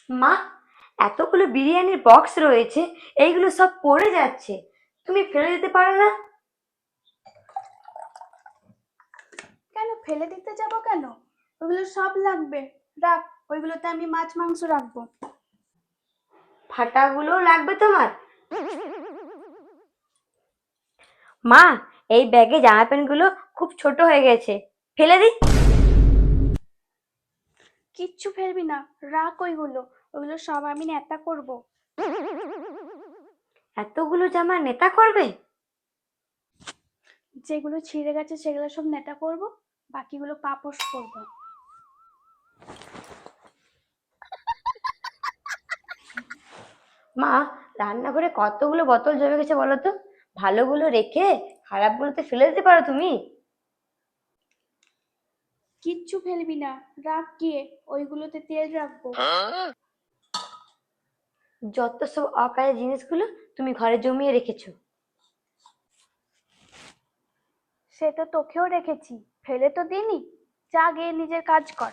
মা, এতগুলো বিরিয়ানির বক্স রয়েছে, এইগুলো সব পড়ে যাচ্ছে, তুমি ফেলে দিতে পারো না? কেন ফেলে দিতে যাব কেন? ওগুলো সব লাগবে। রাখ, ওইগুলোতে আমি মাছ মাংস রাখবো। ফাটাগুলোও লাগবে তোমার? মা, এই ব্যাগে জামা প্যান্ট গুলো খুব ছোট হয়ে গেছে, ফেলে দিই? কিচ্ছু ফেলবি না, রাখ ওইগুলো। ওইগুলো সব আমি নেতা করব। এতগুলো জামা নেতা করবে? যেগুলো ছিঁড়ে গেছে সেগুলো সব নেতা করব, বাকিগুলো পাপোশ করব। মা, রান্নাঘরে কতগুলো বোতল জমে গেছে বলো তো? ভালোগুলো রেখে খারাপগুলোতে ফেলে দিতে পারো তুমি? কিচ্ছু ফেলবি না, রাখ গিয়ে। ওইগুলোতে তেল রাখবো। যত সব অকাজের জিনিসগুলো তুমি ঘরে জমিয়ে রেখেছো। সে তো তোকেও রেখেছি, ফেলে তো দিইনি। যা গিয়ে নিজের কাজ কর।